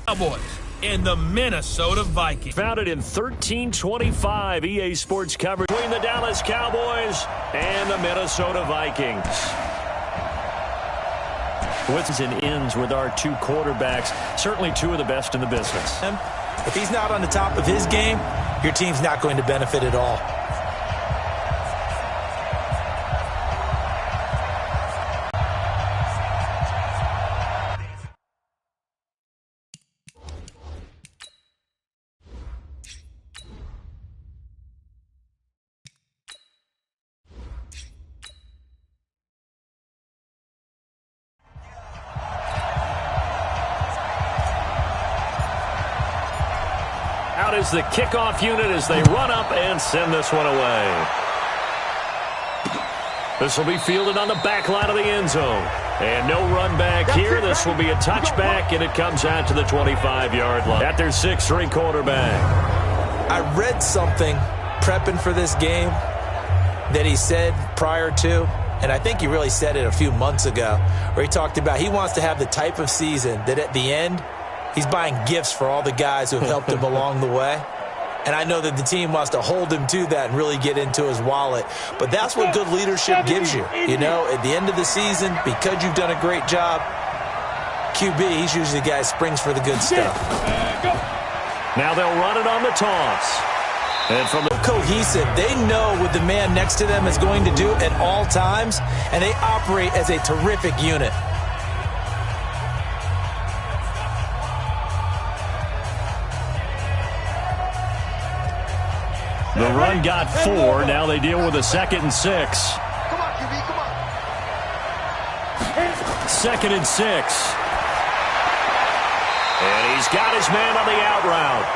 Cowboys and the Minnesota Vikings. Founded in 1325, EA Sports coverage between the Dallas Cowboys and the Minnesota Vikings. Wins and ends with our two quarterbacks, certainly two of the best in the business. If he's not on the top of his game, your team's not going to benefit at all. Out is the kickoff unit as they run up and send this one away. This will be fielded on the back line of the end zone. And no run back here. This will be a touchback, and it comes out to the 25-yard line. At their 6'3" quarterback. I read something prepping for this game that he said prior to, and I think he really said it a few months ago, where he talked about he wants to have the type of season that at the end, he's buying gifts for all the guys who have helped him along the way. And I know that the team wants to hold him to that and really get into his wallet. But that's what good leadership gives you. You know, at the end of the season, because you've done a great job, QB, he's usually the guy who springs for the good stuff. Now they'll run it on the toss. And from the cohesive, they know what the man next to them is going to do at all times, and they operate as a terrific unit. The run got 4. Now they deal with a 2nd and 6. Come on, QB, come on. 2nd and 6. And he's got his man on the out route.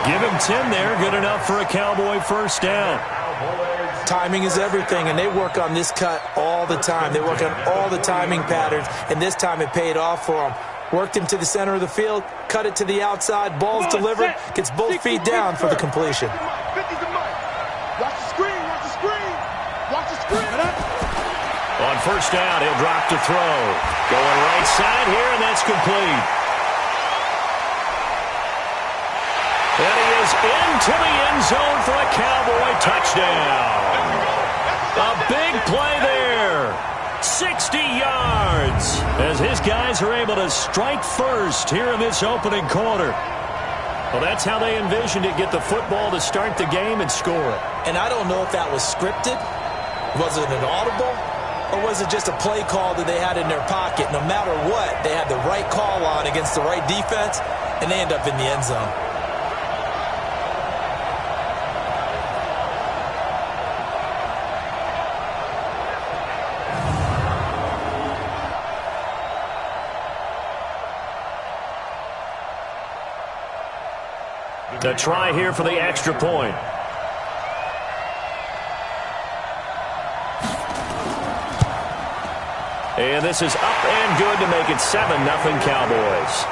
Give him 10 there. Good enough for a Cowboy first down. Timing is everything, and they work on this cut all the time. They work on all the timing patterns, and this time it paid off for them. Worked him to the center of the field, cut it to the outside, ball's delivered, gets both feet down for the completion. Watch the screen, watch the screen. Watch the screen. On first down, he'll drop to throw. Going right side here, and that's complete. And he is into the end zone for a Cowboy touchdown. A big play there. 60 yards as his guys are able to strike first here in this opening quarter. Well, that's how they envisioned it, get the football to start the game and score it. And I don't know if that was scripted, was it an audible, or was it just a play call that they had in their pocket? No matter what, they had the right call on against the right defense, and they end up in the end zone. To try here for the extra point. And this is up and good to make it 7-0 Cowboys.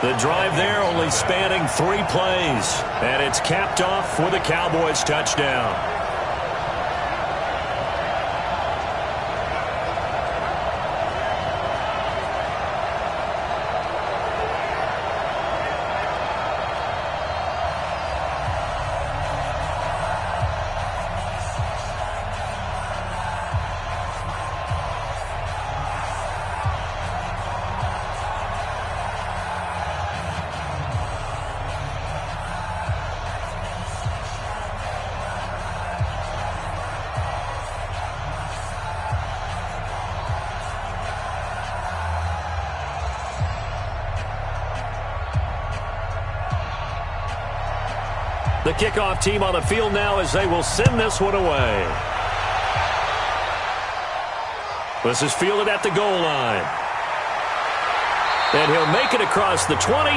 The drive there only spanning 3 plays. And it's capped off with a Cowboys touchdown. The kickoff team on the field now as they will send this one away. This is fielded at the goal line. And he'll make it across the 20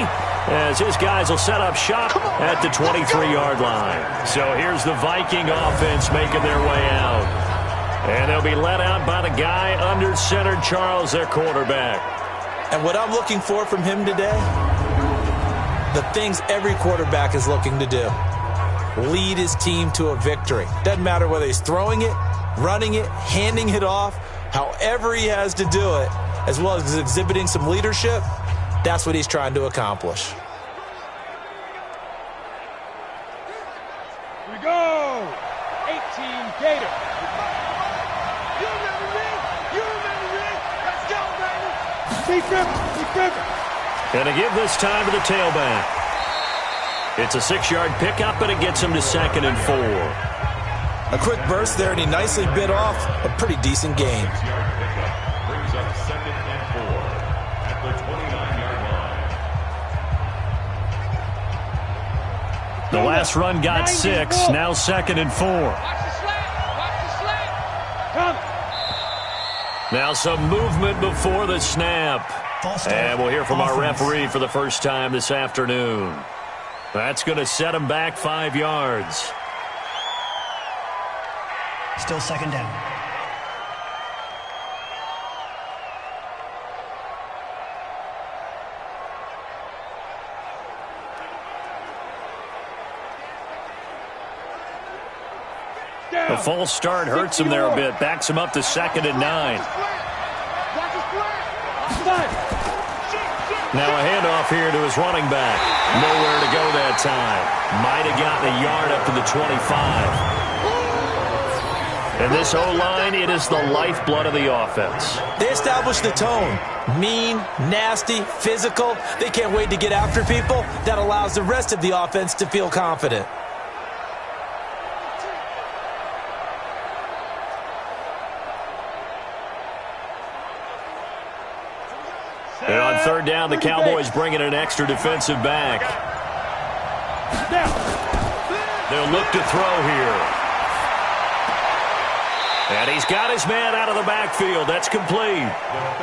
as his guys will set up shop at the 23-yard line. So here's the Viking offense making their way out. And they'll be let out by the guy under center, Charles, their quarterback. And what I'm looking for from him today, the things every quarterback is looking to do. Lead his team to a victory. Doesn't matter whether he's throwing it, running it, handing it off, however he has to do it. as well as exhibiting some leadership, that's what he's trying to accomplish. Here we go. 18 Gator. You remember me? You remember me? Let's go, baby. Keep ripping. And to give this time to the tailback. It's a 6-yard pickup, and it gets him to 2nd and 4. A quick burst there, and he nicely bit off a pretty decent gain. Brings up 2nd and 4 at the 29-yard line. The last run got 6, now 2nd and 4. Watch the slant. Come. Now some movement before the snap. And we'll hear from our referee for the first time this afternoon. That's going to set him back 5 yards. Still 2nd down. The false start hurts him there a bit. Backs him up to 2nd and 9. Now a handoff here to his running back. Nowhere to go that time. Might have gotten a yard up to the 25. And this O-line, it is the lifeblood of the offense. They establish the tone. Mean, nasty, physical. They can't wait to get after people. That allows the rest of the offense to feel confident. And on 3rd down, the Cowboys bring in an extra defensive back. They'll look to throw here. And he's got his man out of the backfield. That's complete.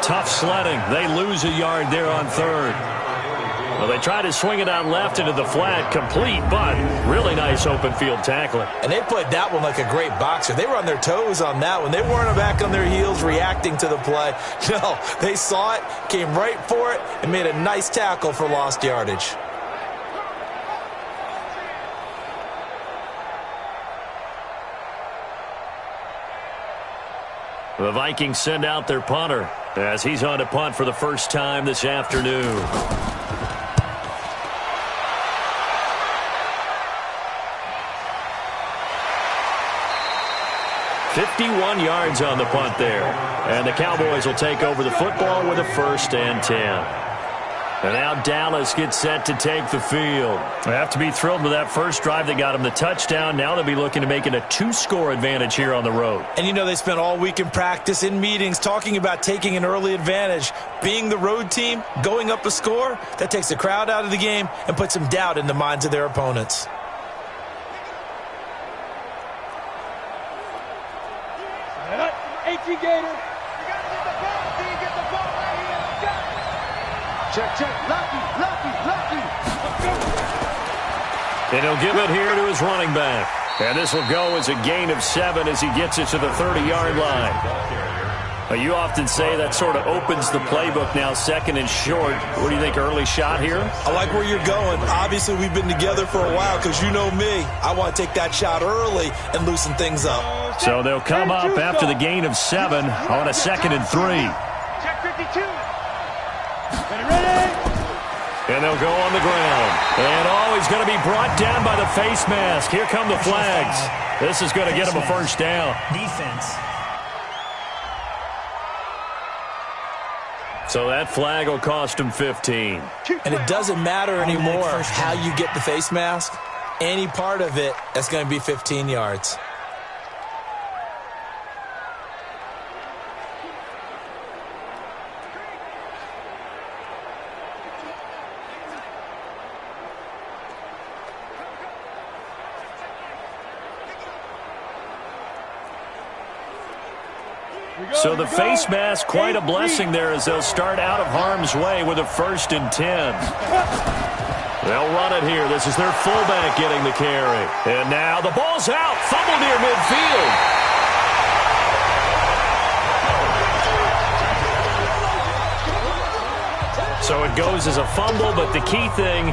Tough sledding. They lose a yard there on 3rd. Well, they try to swing it out left into the flat. Complete, but really nice open field tackling. And they played that one like a great boxer. They were on their toes on that one. They weren't back on their heels reacting to the play. No, they saw it, came right for it, and made a nice tackle for lost yardage. The Vikings send out their punter as he's on to punt for the first time this afternoon. "51 yards on the punt there. And the Cowboys will take over the football with a 1st and 10. And now Dallas gets set to take the field. They have to be thrilled with that first drive that got them the touchdown. Now they'll be looking to make it a 2-score advantage here on the road. And you know they spent all week in practice, in meetings, talking about taking an early advantage. Being the road team, going up a score, that takes the crowd out of the game and puts some doubt in the minds of their opponents. Gator. You gotta get the ball. Can you get the ball right here? Check. Lucky. Let's go. And he'll give it here to his running back. And this will go as a gain of 7 as he gets it to the 30-yard line. You often say that sort of opens the playbook now, 2nd and short. What do you think, early shot here? I like where you're going. Obviously, we've been together for a while because you know me. I want to take that shot early and loosen things up. So they'll come up after the gain of 7 on a 2nd and 3. Check 52. Ready. And they'll go on the ground. And he's going to be brought down by the face mask. Here come the flags. This is going to get him a 1st down. Defense. So that flag will cost him 15. And it doesn't matter anymore how you get the face mask. Any part of it, that's going to be 15 yards. So the face mask, quite a blessing there as they'll start out of harm's way with a 1st and 10. They'll run it here. This is their fullback getting the carry. And now the ball's out. Fumble near midfield. So it goes as a fumble, but the key thing,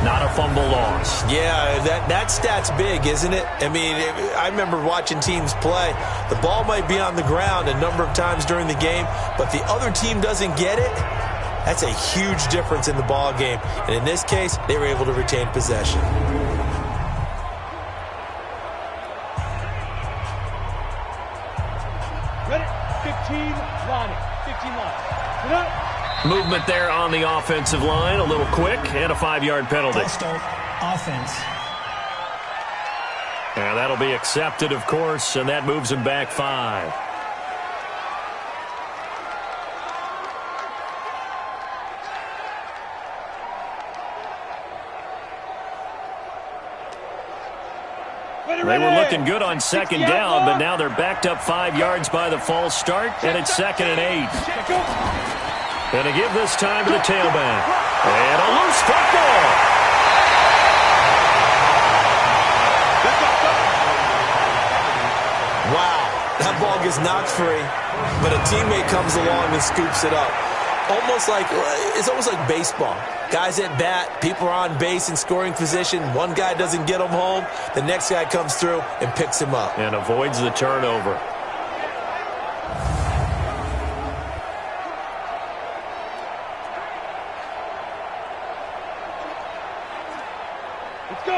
not a fumble loss. Yeah, that stat's big, isn't it? I mean, I remember watching teams play. The ball might be on the ground a number of times during the game, but the other team doesn't get it. That's a huge difference in the ball game. And in this case, they were able to retain possession. Ready? 15 line. 15 line. Get up. Movement there on the offensive line, a little quick, and a 5-yard penalty. False start, offense. And that'll be accepted, of course, and that moves him back 5. They were looking good on second down, but now they're backed up 5 yards by the false start, and it's 2nd and 8. Going to give this time to the tailback. And a loose football. Wow, that ball gets knocked free, but a teammate comes along and scoops it up. It's almost like baseball. Guys at bat, people are on base in scoring position. One guy doesn't get him home. The next guy comes through and picks him up. And avoids the turnover.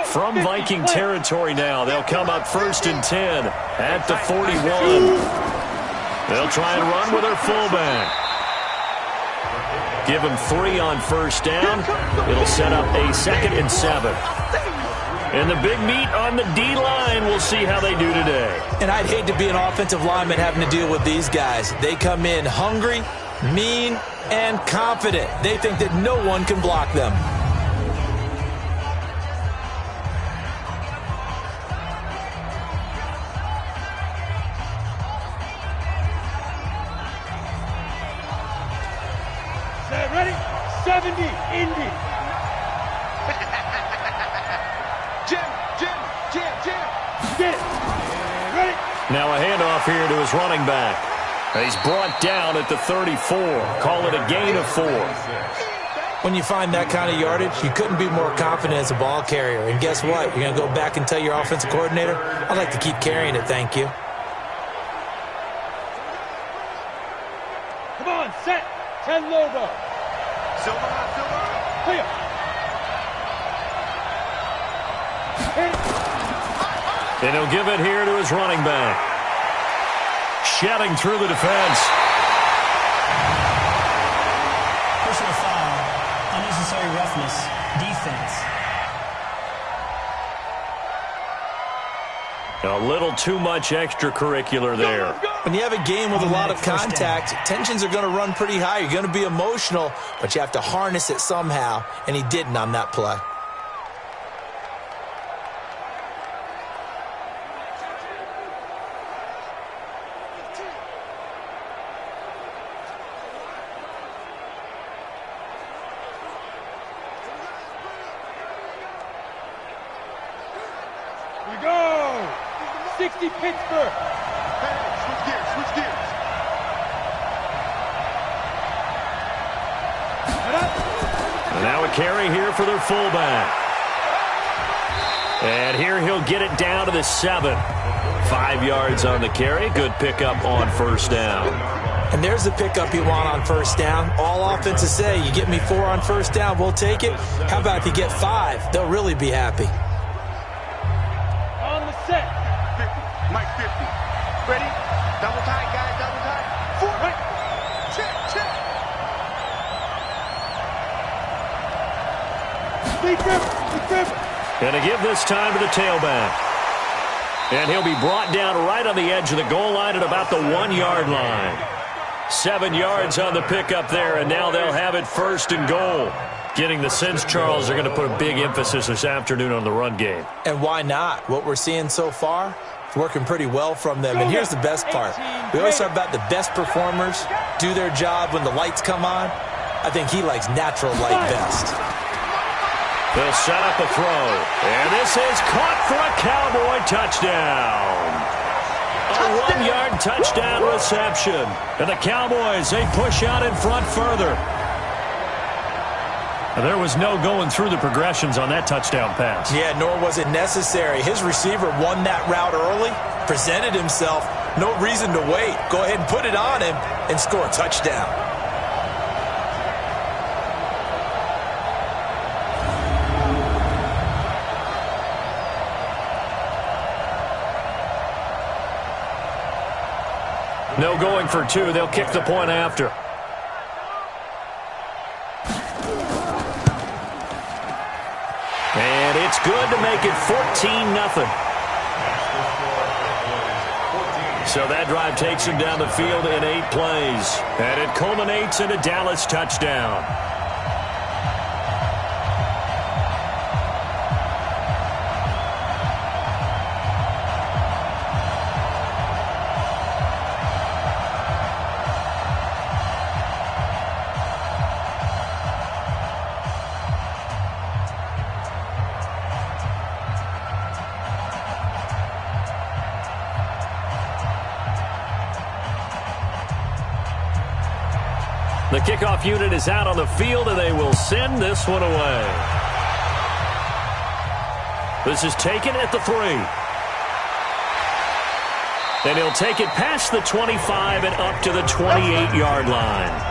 From Viking territory now, they'll come up 1st and 10 at the 41. They'll try and run with their fullback. Give him 3 on 1st down. It'll set up a 2nd and 7. And the big meat on the D-line, we'll see how they do today. And I'd hate to be an offensive lineman having to deal with these guys. They come in hungry, mean, and confident. They think that no one can block them. Ready? 70, Indy. Jim. Get it. Ready? Now a handoff here to his running back. He's brought down at the 34. Call it a gain of 4. When you find that kind of yardage, you couldn't be more confident as a ball carrier. And guess what? You're going to go back and tell your offensive coordinator, I'd like to keep carrying it, thank you. Come on, set. 10 Lobo. Silver. Clear. And he'll give it here to his running back. Shedding through the defense. Personal foul, unnecessary roughness, defense. A little too much extracurricular there. When you have a game with a lot of contact, tensions are going to run pretty high. You're going to be emotional, but you have to harness it somehow, and he didn't on that play. Here we go. 60 Pittsburgh. Switch gears. And now a carry here for their fullback. And here he'll get it down to the 7. 5 yards on the carry. Good pickup on 1st down. And there's the pickup you want on 1st down. All offenses say, you get me 4 on 1st down, we'll take it. How about if you get 5? They'll really be happy. On the set. 50. Mike 50. Ready? Double tight, guys. Double tight. 4. Right. Check. Big grip. And to give this time to the tailback. And he'll be brought down right on the edge of the goal line at about the 1-yard line. 7 yards on the pickup there, and now they'll have it 1st and goal. Getting the sense, Charles, they're going to put a big emphasis this afternoon on the run game. And why not? What we're seeing so far, it's working pretty well from them. And here's the best part. We always talk about the best performers do their job when the lights come on. I think he likes natural light best. They'll set up a throw. And this is caught for a Cowboy touchdown. A 1-yard touchdown reception. And the Cowboys, they push out in front further. There was no going through the progressions on that touchdown pass. Yeah, nor was it necessary. His receiver won that route early, presented himself, no reason to wait. Go ahead and put it on him and score a touchdown. No going for two. They'll kick the point after. And it's good to make it 14-0. So that drive takes him down the field in 8 plays. And it culminates in a Dallas touchdown. The kickoff unit is out on the field, and they will send this one away. This is taken at the 3. And he'll take it past the 25 and up to the 28-yard line.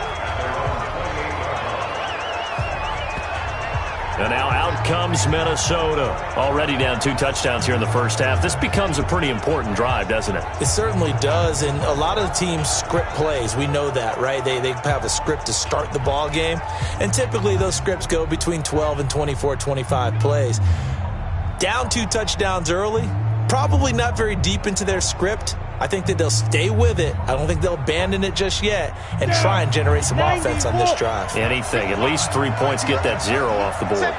And now out comes Minnesota. Already down 2 touchdowns here in the first half. This becomes a pretty important drive, doesn't it? It certainly does, and a lot of the teams script plays. We know that, right? They have a script to start the ball game, and typically those scripts go between 12 and 24, 25 plays. Down 2 touchdowns early, probably not very deep into their script. I think that they'll stay with it. I don't think they'll abandon it just yet and try and generate some offense on this drive. Anything. At least 3 points, get that 0 off the board.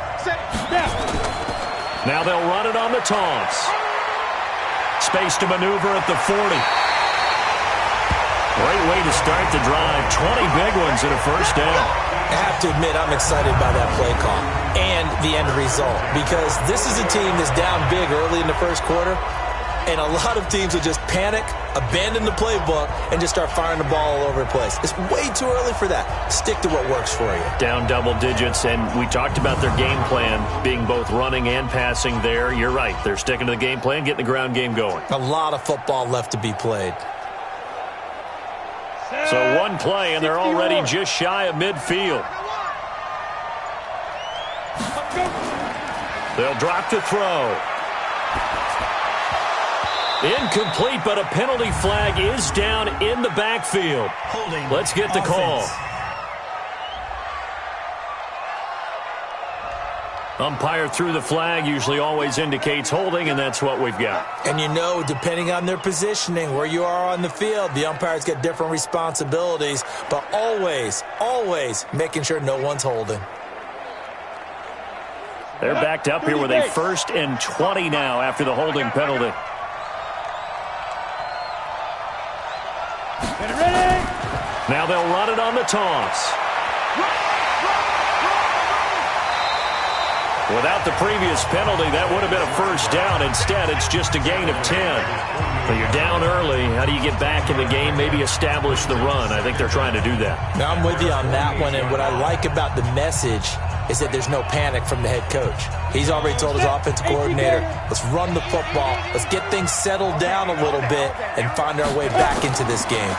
Now they'll run it on the taunts. Space to maneuver at the 40. Great way to start the drive. 20 big ones and a first down. I have to admit, I'm excited by that play call and the end result, because this is a team that's down big early in the first quarter. And a lot of teams will just panic, abandon the playbook, and just start firing the ball all over the place. It's way too early for that. Stick to what works for you. Down double digits, and we talked about their game plan being both running and passing there. You're right. They're sticking to the game plan, getting the ground game going. A lot of football left to be played. So one play, and they're already just shy of midfield. They'll drop to throw. Incomplete, but a penalty flag is down in the backfield. Holding. Let's get the call. Umpire threw the flag, usually always indicates holding, and that's what we've got. And you know, depending on their positioning, where you are on the field, the umpires get different responsibilities, but always, always making sure no one's holding. They're backed up here with a 1st and 20 now after the holding penalty. Now they'll run it on the taunts. Without the previous penalty, that would have been a first down. Instead, it's just a gain of 10. But you're down early. How do you get back in the game? Maybe establish the run. I think they're trying to do that. Now, I'm with you on that one, and what I like about the message is that there's no panic from the head coach. He's already told his offensive coordinator, let's run the football, let's get things settled down a little bit and find our way back into this game.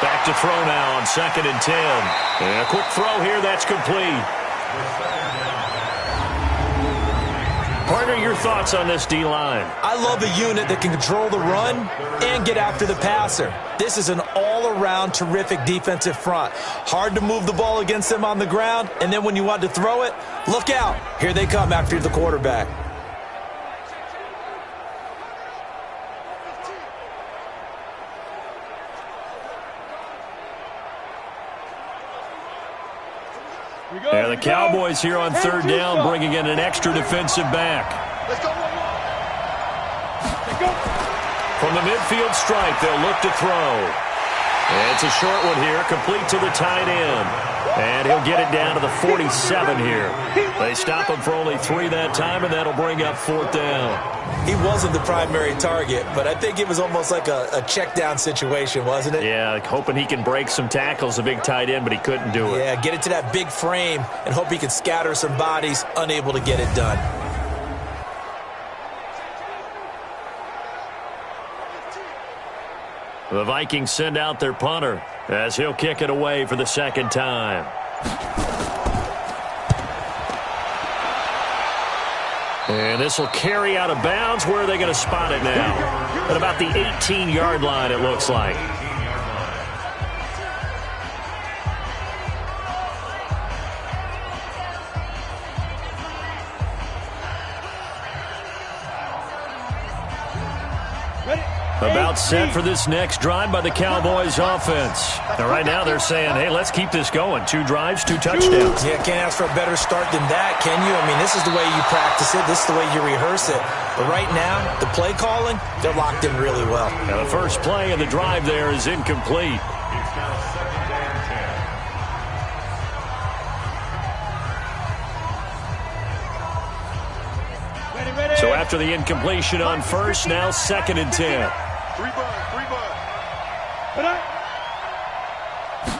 Back to throw now on 2nd and 10. And a quick throw here, that's complete. Partner, your thoughts on this D-line? I love a unit that can control the run and get after the passer. This is an all-around terrific defensive front. Hard to move the ball against them on the ground, and then when you want to throw it, look out. Here they come after the quarterback. Yeah, the Cowboys here on 3rd down, bringing in an extra defensive back. Let's go. From the midfield stripe, they'll look to throw. It's a short one here, complete to the tight end. And he'll get it down to the 47 here. They stop him for only 3 that time, and that'll bring up 4th down. He wasn't the primary target, but I think it was almost like a check down situation, wasn't it? Yeah, hoping he can break some tackles, a big tight end, but he couldn't do it. Yeah, get it to that big frame and hope he can scatter some bodies, unable to get it done. The Vikings send out their punter as he'll kick it away for the 2nd time. And this will carry out of bounds. Where are they going to spot it now? At about the 18-yard line, it looks like. About set for this next drive by the Cowboys offense. Now, right now they're saying, hey, let's keep this going. 2 drives, 2 touchdowns. Yeah, can't ask for a better start than that, can you? I mean, this is the way you practice it. This is the way you rehearse it. But right now, the play calling, they're locked in really well. Now, the first play of the drive there is incomplete. It's now 2nd down 10. Ready. So after the incompletion on first, now 2nd and 10. 3 bud. Put up.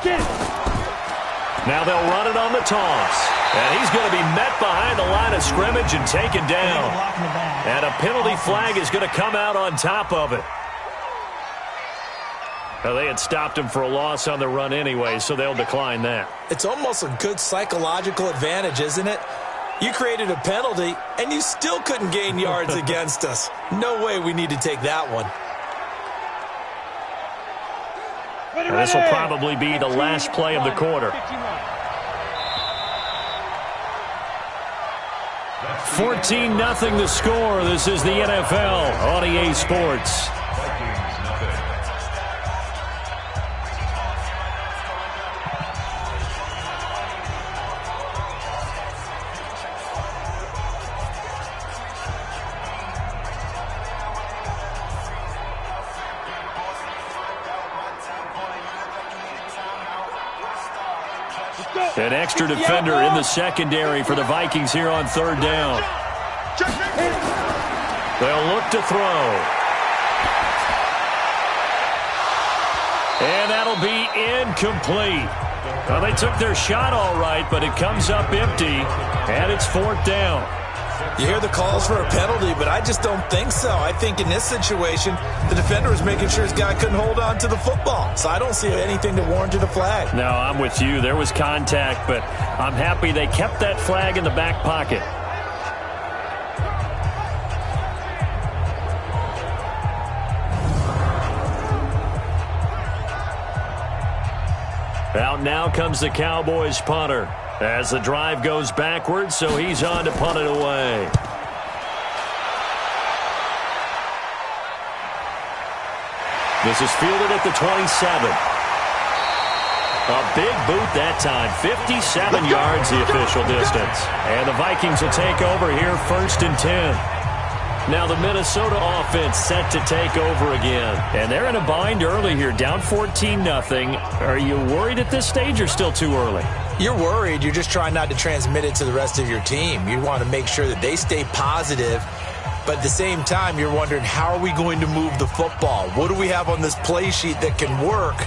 Get it. Now they'll run it on the toss. And he's going to be met behind the line of scrimmage and taken down. And a penalty flag is going to come out on top of it. Well, they had stopped him for a loss on the run anyway, so they'll decline that. It's almost a good psychological advantage, isn't it? You created a penalty, and you still couldn't gain yards against us. No way we need to take that one. And this will probably be the last play of the quarter. 14-0 the score. This is the NFL on EA Sports. An extra defender in the secondary for the Vikings here on 3rd down. They'll look to throw. And that'll be incomplete. Well, they took their shot all right, but it comes up empty, and it's 4th down. You hear the calls for a penalty, but I just don't think so. I think in this situation, the defender was making sure his guy couldn't hold on to the football. So I don't see anything that warranted a flag. No, I'm with you. There was contact, but I'm happy they kept that flag in the back pocket. Out now comes the Cowboys punter as the drive goes backwards, so he's on to punt it away. This is fielded at the 27. A big boot that time. 57 yards the official distance. And the Vikings will take over here 1st and 10. Now the Minnesota offense set to take over again. And they're in a bind early here, down 14-0. Are you worried at this stage or still too early? You're worried. You're just trying not to transmit it to the rest of your team. You want to make sure that they stay positive. But at the same time, you're wondering, how are we going to move the football? What do we have on this play sheet that can work?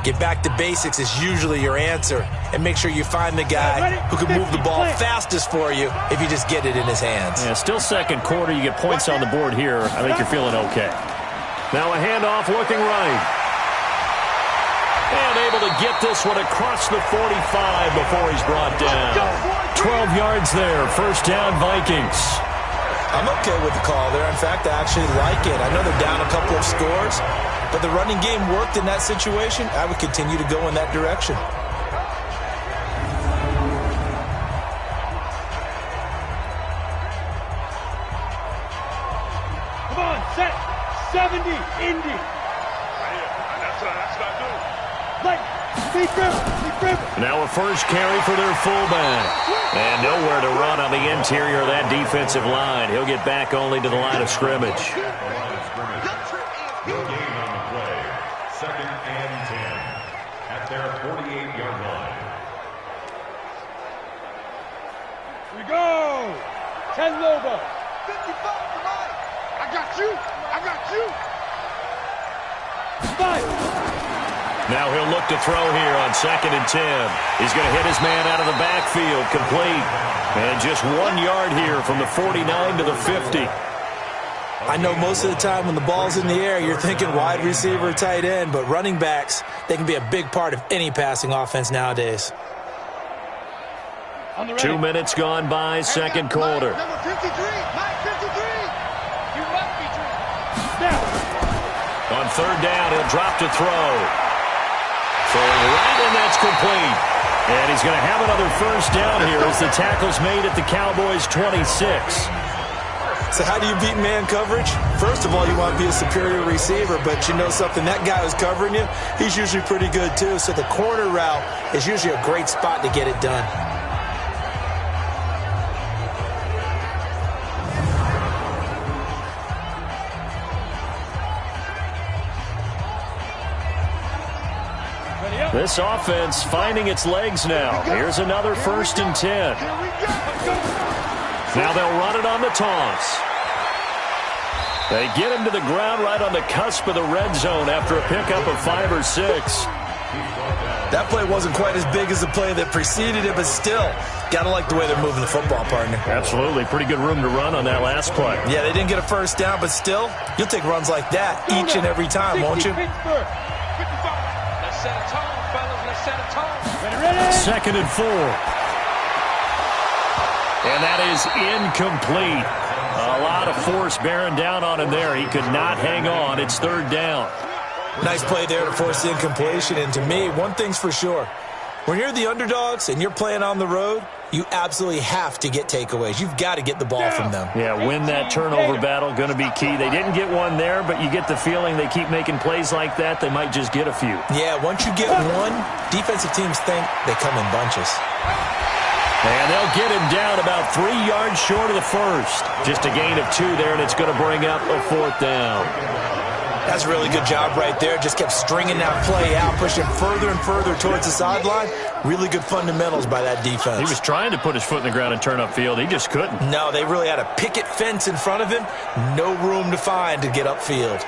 Get back to basics is usually your answer. And make sure you find the guy who can move the ball fastest for you if you just get it in his hands. Yeah, still 2nd quarter. You get points on the board here. I think you're feeling okay. Now a handoff looking right. And able to get this one across the 45 before he's brought down. 12 yards there. 1st down, Vikings. I'm okay with the call there. In fact, I actually like it. I know they're down a couple of scores, but the running game worked in that situation. I would continue to go in that direction. Come on, set. 70, Indy. That's what I do. Now a first carry for their fullback. And nowhere to run on the interior of that defensive line. He'll get back only to the line of scrimmage. Your gain on the play, 2nd and 10 at their 48-yard line. Here we go. 10 Lobo. 55 to Mike. I got you. I got you. 5. Now he'll look to throw here on 2nd and 10. He's going to hit his man out of the backfield, complete. And just 1 yard here from the 49 to the 50. I know most of the time when the ball's in the air, you're thinking wide receiver, tight end, but running backs, they can be a big part of any passing offense nowadays. 2 minutes gone by, second quarter. Number 53. Mike 53. You must be true. Now. On 3rd down, he'll drop to throw. Throwing right, and that's complete. And he's going to have another first down here as the tackle's made at the Cowboys' 26. So how do you beat man coverage? First of all, you want to be a superior receiver, but you know something, that guy who's covering you, he's usually pretty good too. So the corner route is usually a great spot to get it done. This offense finding its legs now. Here's another 1st and 10. Now they'll run it on the toss. They get him to the ground right on the cusp of the red zone after a pickup of 5 or 6. That play wasn't quite as big as the play that preceded it, but still, got to like the way they're moving the football, partner. Absolutely. Pretty good room to run on that last play. Yeah, they didn't get a first down, but still, you'll take runs like that each and every time, won't you? 55. Let's set a tone, fellas. Let's set a tone. Ready? 2nd and 4. And that is incomplete. A lot of force bearing down on him there. He could not hang on. It's 3rd down. Nice play there to force the incompletion. And to me, one thing's for sure. When you're the underdogs and you're playing on the road, you absolutely have to get takeaways. You've got to get the ball from them. Yeah, win that turnover battle, going to be key. They didn't get one there, but you get the feeling they keep making plays like that, they might just get a few. Yeah, once you get one, defensive teams think they come in bunches. And they'll get him down about 3 yards short of the first. Just a gain of 2 there, and it's going to bring up a 4th down. That's a really good job right there. Just kept stringing that play out, pushing further and further towards the sideline. Really good fundamentals by that defense. He was trying to put his foot in the ground and turn upfield. He just couldn't. No, they really had a picket fence in front of him. No room to find to get upfield.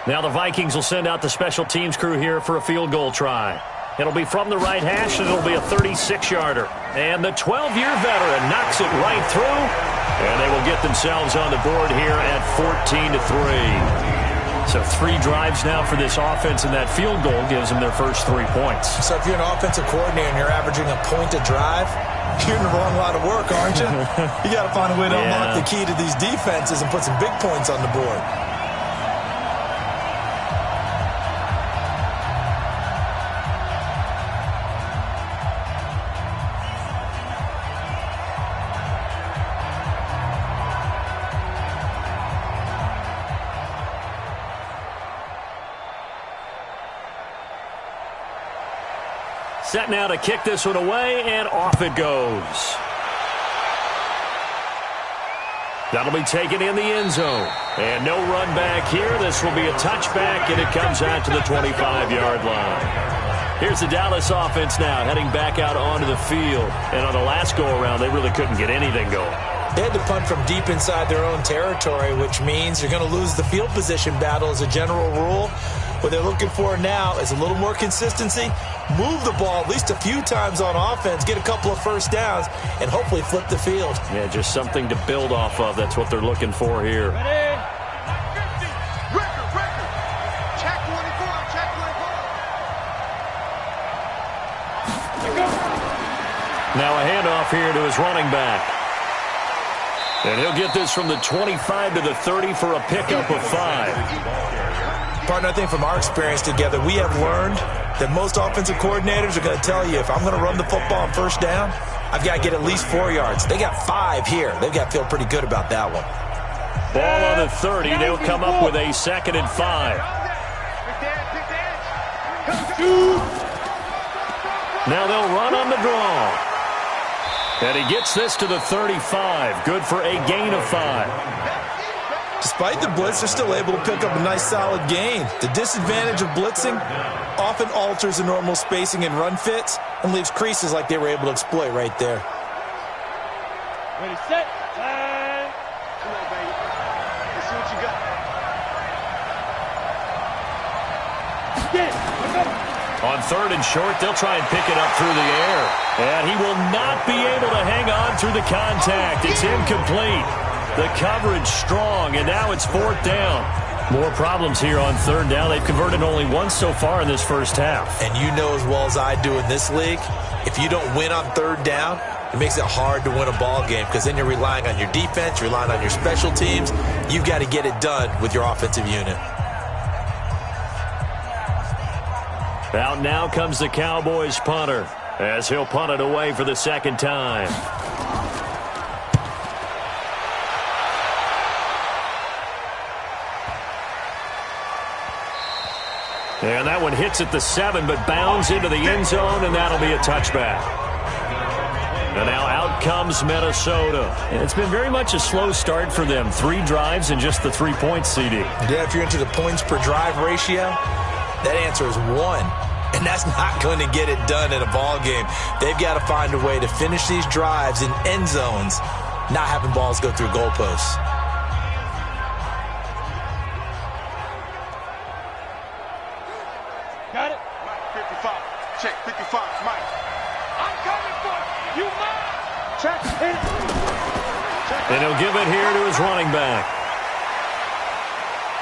Now the Vikings will send out the special teams crew here for a field goal try. It'll be from the right hash, and it'll be a 36-yarder. And the 12-year veteran knocks it right through, and they will get themselves on the board here at 14-3. So 3 drives now for this offense, and that field goal gives them their first 3 points. So if you're an offensive coordinator and you're averaging a point a drive, you're in the wrong line of work, aren't you? You got to find a way to unlock the key to these defenses and put some big points on the board. Set now to kick this one away, and off it goes. That'll be taken in the end zone. And no run back here. This will be a touchback, and it comes out to the 25-yard line. Here's the Dallas offense now heading back out onto the field. And on the last go-around, they really couldn't get anything going. They had to punt from deep inside their own territory, which means you're going to lose the field position battle as a general rule. What they're looking for now is a little more consistency, move the ball at least a few times on offense, get a couple of first downs, and hopefully flip the field. Yeah, just something to build off of. That's what they're looking for here. Ready? 50. Record. Check 24. Check 24. Now a handoff here to his running back. And he'll get this from the 25 to the 30 for a pickup of 5. Partner, I think from our experience together, we have learned that most offensive coordinators are going to tell you, if I'm going to run the football on first down, I've got to get at least 4 yards. They got 5 here. They've got to feel pretty good about that one. Ball on the 30. They'll come up with a 2nd and 5. Now they'll run on the draw. And he gets this to the 35. Good for a gain of 5. Despite the blitz, they're still able to pick up a nice solid gain. The disadvantage of blitzing often alters the normal spacing and run fits and leaves creases like they were able to exploit right there. Ready, set, time. Come on, baby. Let's see what you got. Get it. On 3rd and short, they'll try and pick it up through the air. And he will not be able to hang on through the contact. It's incomplete. The coverage strong, and now it's 4th down. More problems here on 3rd down. They've converted only once so far in this first half. And you know as well as I do in this league, if you don't win on 3rd down, it makes it hard to win a ball game because then you're relying on your defense, you're relying on your special teams. You've got to get it done with your offensive unit. Out now comes the Cowboys punter as he'll punt it away for the 2nd time. And that one hits at the 7, but bounds into the end zone, and that'll be a touchback. And now out comes Minnesota. And it's been very much a slow start for them. 3 drives and just the 3 points, CD. Yeah, if you're into the points per drive ratio, that answer is 1. And that's not going to get it done in a ball game. They've got to find a way to finish these drives in end zones, not having balls go through goalposts. Got it? Mike, 55. Check, 55. Mike. I'm coming for you. You mine. Check, hit it. And he'll give it here to his running back.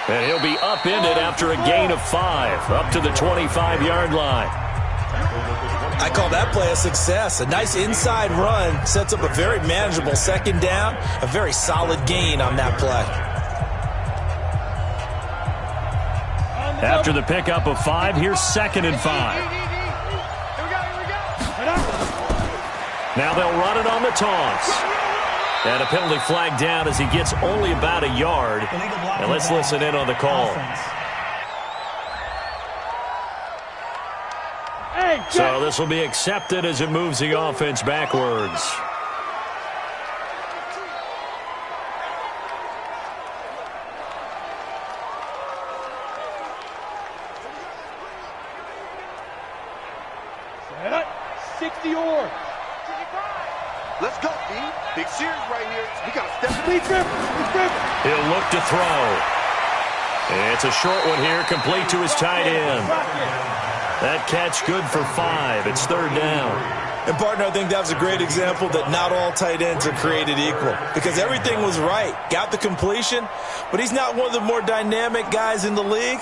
And he'll be upended after a gain of 5, up to the 25-yard line. I call that play a success. A nice inside run sets up a very manageable 2nd down, a very solid gain on that play. After the pickup of 5, here's 2nd and 5. Here we go. Now they'll run it on the taunts. And a penalty flag down as he gets only about a yard. And let's listen in on the call. So this will be accepted as it moves the offense backwards. Set up. 60 yards. Let's go, D. Big series right here. We got to step it. He'll look to throw. It's a short one here, complete to his tight end. That catch good for 5. It's 3rd down. And, partner, I think that was a great example that not all tight ends are created equal because everything was right. Got the completion, but he's not one of the more dynamic guys in the league.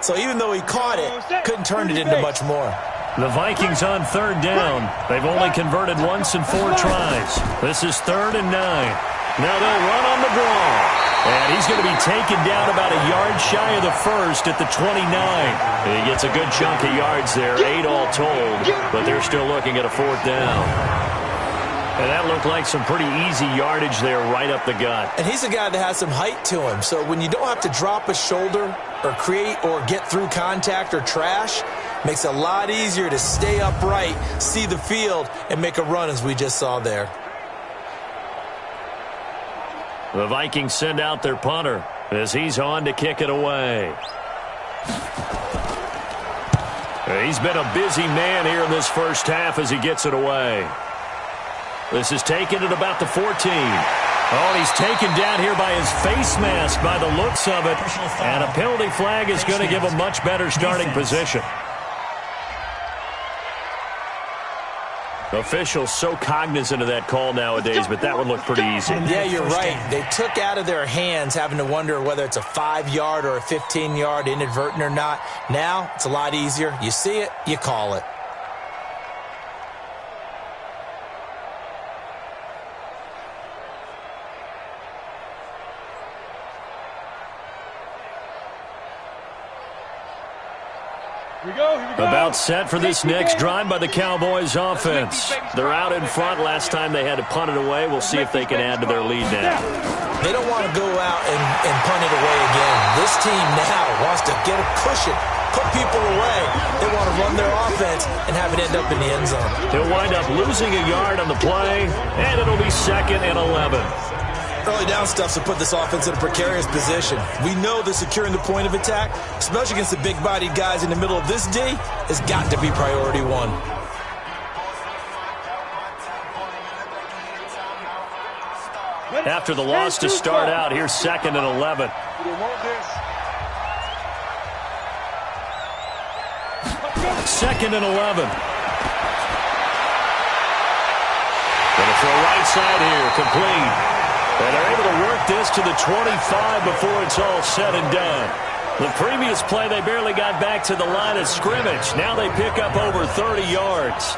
So even though he caught it, couldn't turn it into much more. The Vikings on 3rd down. They've only converted once in 4 tries. This is 3rd and 9. Now they'll run on the draw. And he's going to be taken down about a yard shy of the 1st at the 29. He gets a good chunk of yards there, 8 all told, but they're still looking at a 4th down. And that looked like some pretty easy yardage there right up the gut. And he's a guy that has some height to him, so when you don't have to drop a shoulder or create or get through contact or trash, makes it a lot easier to stay upright, see the field, and make a run as we just saw there. The Vikings send out their punter as he's on to kick it away. He's been a busy man here in this first half as he gets it away. This is taken at about the 14. Oh, and he's taken down here by his face mask by the looks of it. And a penalty flag is going to give a much better starting position. Officials so cognizant of that call nowadays, but that would look pretty easy. Yeah, you're right. They took out of their hands having to wonder whether it's a 5-yard or a 15-yard inadvertent or not. Now, it's a lot easier. You see it, you call it. Here we go, here we go. About set for this next drive by the Cowboys offense. They're out in front. Last time they had to punt it away. We'll see if they can add to their lead now. They don't want to go out and punt it away again. This team now wants to get a cushion, put people away. They want to run their offense and have it end up in the end zone. He'll wind up losing a yard on the play, and it'll be 2nd and 11. Early down stuffs will put this offense in a precarious position. We know that securing the point of attack, especially against the big-bodied guys in the middle of this D, has got to be priority one. After the loss to start out, here's 2nd and 11. Second and 11. Gonna throw right side here, complete. And they're able to work this to the 25 before it's all said and done. The previous play, they barely got back to the line of scrimmage. Now they pick up over 30 yards.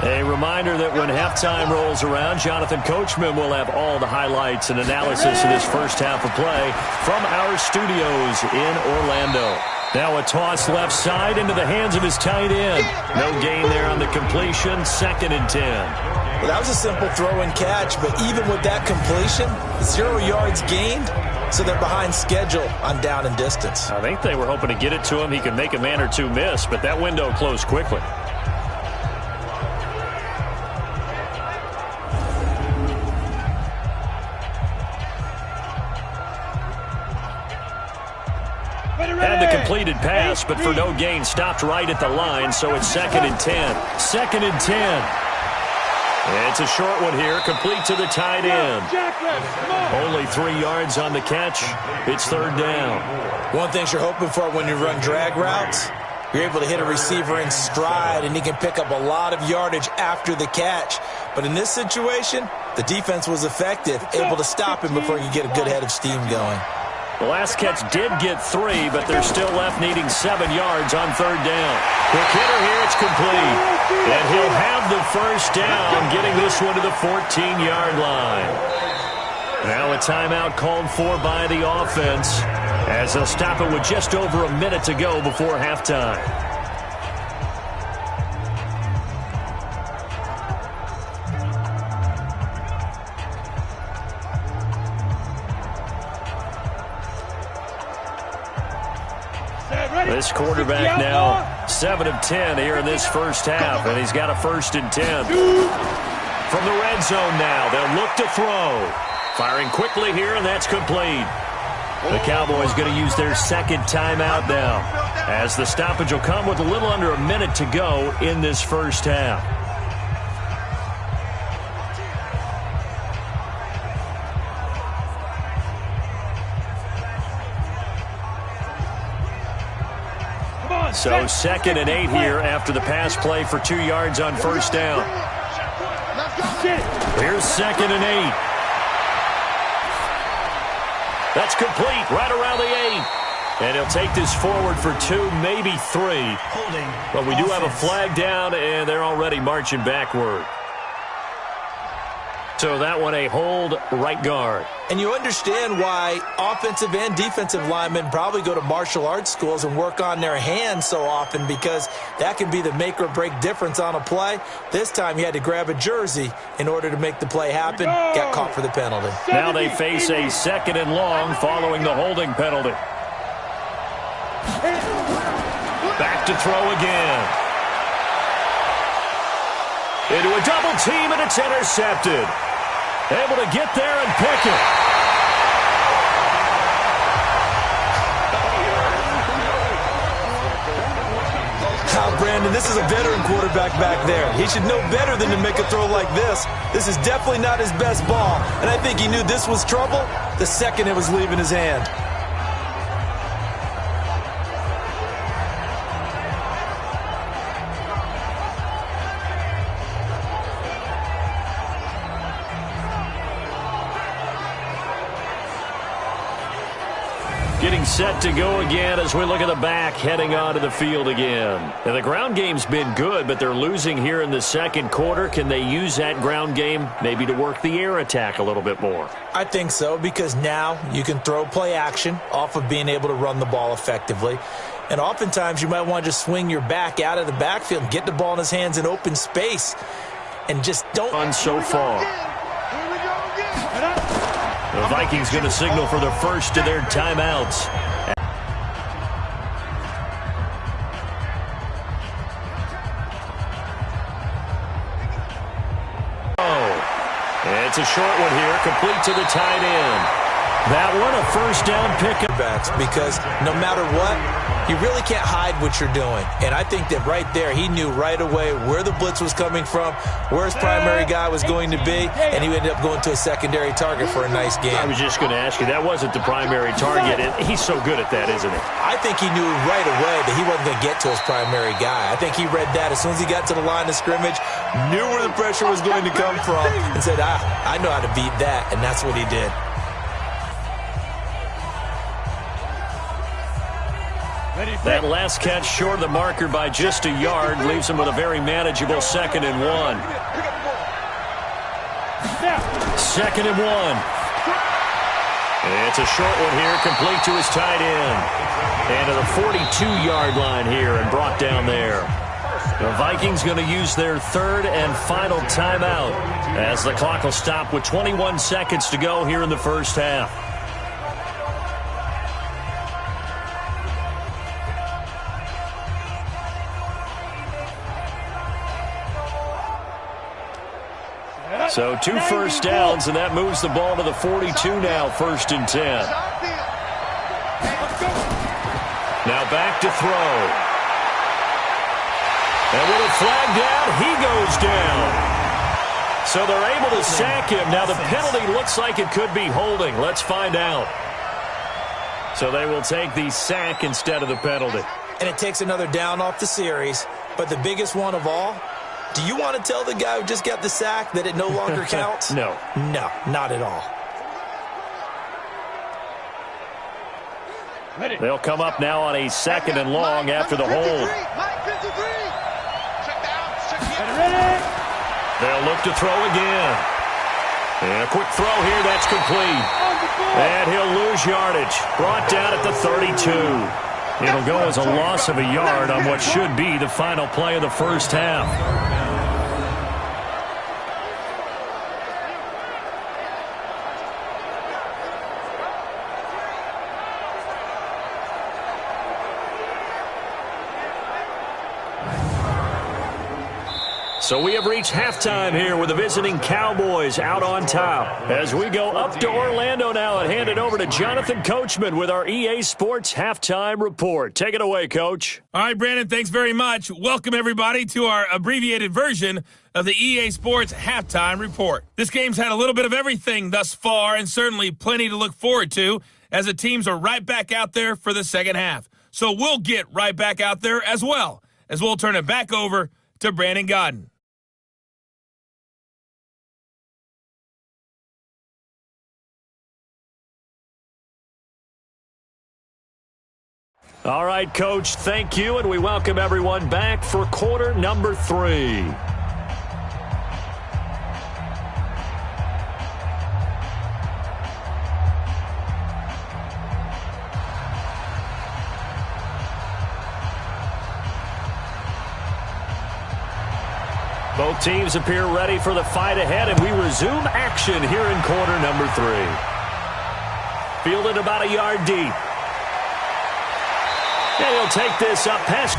A reminder that when halftime rolls around, Jonathan Coachman will have all the highlights and analysis of this first half of play from our studios in Orlando. Now a toss left side into the hands of his tight end. No gain there on the completion, 2nd and 10. Well, that was a simple throw and catch, but even with that completion, 0 yards gained, so they're behind schedule on down and distance. I think they were hoping to get it to him. He could make a man or two miss, but that window closed quickly. Had the completed pass, but for no gain, stopped right at the line, so it's 2nd and 10. 2nd and 10. It's a short one here, complete to the tight end. Only 3 yards on the catch. It's 3rd down. One thing you're hoping for when you run drag routes, you're able to hit a receiver in stride, and he can pick up a lot of yardage after the catch. But in this situation, the defense was effective, able to stop him before you get a good head of steam going. The last catch did get 3, but they're still left needing 7 yards on 3rd down. Quick hitter here, it's complete. And he'll have the first down, getting this one to the 14-yard line. Now a timeout called for by the offense, as they'll stop it with just over a minute to go before halftime. This quarterback now 7 of 10 here in this first half, and he's got a 1st and 10. From the red zone now, they'll look to throw. Firing quickly here, and that's complete. The Cowboys going to use their 2nd timeout now, as the stoppage will come with a little under a minute to go in this first half. So 2nd and 8 here after the pass play for 2 yards on 1st down. Here's 2nd and 8. That's complete right around the 8. And he'll take this forward for 2, maybe 3. Holding. But we do have a flag down, and they're already marching backward. So that one a hold, right guard. And you understand why offensive and defensive linemen probably go to martial arts schools and work on their hands so often, because that can be the make or break difference on a play. This time he had to grab a jersey in order to make the play happen. Got caught for the penalty. Now they face a 2nd and long following the holding penalty. Back to throw again. Into a double team, and it's intercepted. Able to get there and pick it. Brandon, this is a veteran quarterback back there. He should know better than to make a throw like this. This is definitely not his best ball, and I think he knew this was trouble the second it was leaving his hand. Getting set to go again as we look at the back heading onto the field again. And the ground game's been good, but they're losing here in the second quarter. Can they use that ground game maybe to work the air attack a little bit more? I think so, because now you can throw play action off of being able to run the ball effectively. And oftentimes you might want to just swing your back out of the backfield, get the ball in his hands in open space, and just don't run so far. The Vikings going to signal for the first of their timeouts. It's a short one here, complete to the tight end. That one a first down pickup. Because no matter what, you really can't hide what you're doing. And I think that right there, he knew right away where the blitz was coming from, where his primary guy was going to be, and he ended up going to a secondary target for a nice game. I was just going to ask you, that wasn't the primary target, and he's so good at that, isn't he? I think he knew right away that he wasn't going to get to his primary guy. I think he read that as soon as he got to the line of scrimmage, knew where the pressure was going to come from, and said, I know how to beat that, and that's what he did. That last catch short of the marker by just a yard leaves him with a very manageable 2nd and 1. 2nd and 1. It's a short one here, complete to his tight end. And to the 42-yard line here and brought down there. The Vikings going to use their third and final timeout as the clock will stop with 21 seconds to go here in the first half. So 2 first downs, and that moves the ball to the 42 now, 1st and 10. Now back to throw. And with a flag down, he goes down. So they're able to sack him. Now the penalty looks like it could be holding. Let's find out. So they will take the sack instead of the penalty. And it takes another down off the series. But the biggest one of all, do you want to tell the guy who just got the sack that it no longer counts? No. No, not at all. They'll come up now on a 2nd and long after the hold. They'll look to throw again. And a quick throw here, that's complete. And he'll lose yardage. Brought down at the 32. It'll go as a loss of a yard on what should be the final play of the first half. So we have reached halftime here with the visiting Cowboys out on top. As we go up to Orlando now and hand it over to Jonathan Coachman with our EA Sports Halftime Report. Take it away, Coach. All right, Brandon, thanks very much. Welcome, everybody, to our abbreviated version of the EA Sports Halftime Report. This game's had a little bit of everything thus far, and certainly plenty to look forward to, as the teams are right back out there for the second half. So we'll get right back out there as well, as we'll turn it back over to Brandon Godden. All right, Coach, thank you, and we welcome everyone back for quarter number 3. Both teams appear ready for the fight ahead, and we resume action here in quarter number 3. Fielded about a yard deep. And he'll take this up past.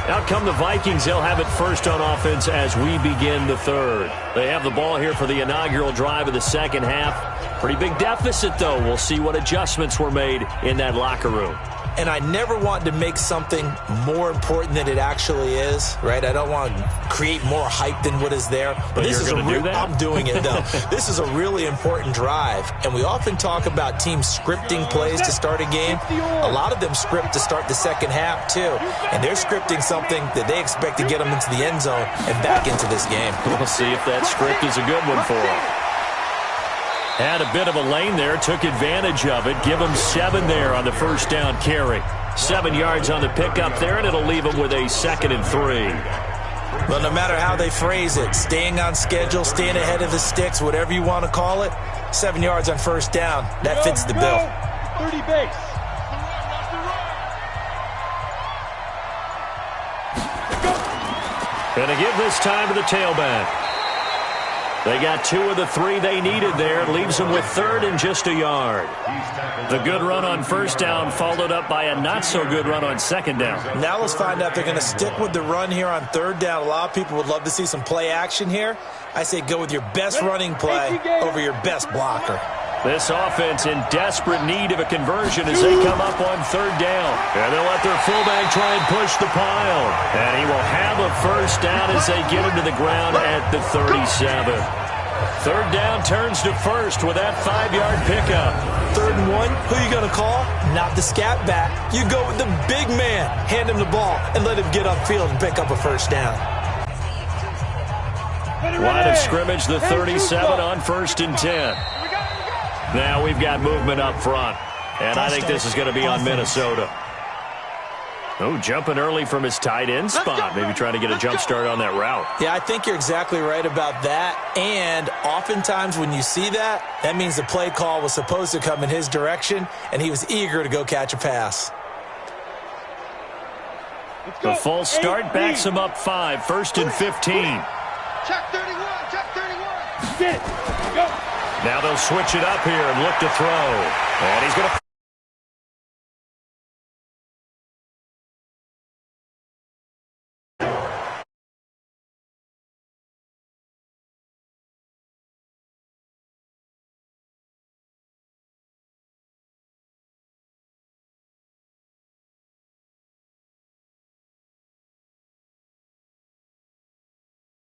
Out come the Vikings. They'll have it first on offense as we begin the third. They have the ball here for the inaugural drive of the second half. Pretty big deficit, though. We'll see what adjustments were made in that locker room. And I never want to make something more important than it actually is, right? I don't want to create more hype than what is there. But this is I'm doing it, though. This is a really important drive. And we often talk about teams scripting plays to start a game. A lot of them script to start the second half, too. And they're scripting something that they expect to get them into the end zone and back into this game. We'll see if that script is a good one for them. Had a bit of a lane there, took advantage of it. Give him 7 there on the first down carry. 7 yards on the pickup there, and it'll leave him with a 2nd and 3. Well, no matter how they phrase it, staying on schedule, staying ahead of the sticks, whatever you want to call it, 7 yards on first down, that fits the bill. 30 base. Gonna give this time to the tailback. They got 2 of the 3 they needed there. Leaves them with 3rd and just a yard. The good run on first down followed up by a not-so-good run on 2nd down. Now let's find out if they're going to stick with the run here on 3rd down. A lot of people would love to see some play action here. I say go with your best running play over your best blocker. This offense in desperate need of a conversion as they come up on 3rd down. And they'll let their fullback try and push the pile. And he will have a first down as they get him to the ground at the 37. 3rd down turns to 1st with that 5-yard pickup. 3rd and 1, who are you going to call? Not the scat back. You go with the big man. Hand him the ball and let him get upfield and pick up a first down. Line of scrimmage, the 37 on 1st and 10. Now we've got movement up front. And I think this is going to be on Minnesota. Oh, jumping early from his tight end spot. Maybe trying to get a jump start on that route. Yeah, I think you're exactly right about that. And oftentimes when you see that, that means the play call was supposed to come in his direction, and he was eager to go catch a pass. The false start backs him up 5, 1st and 15. Check 31, check 31. Get it. Go. Now they'll switch it up here and look to throw. And he's going to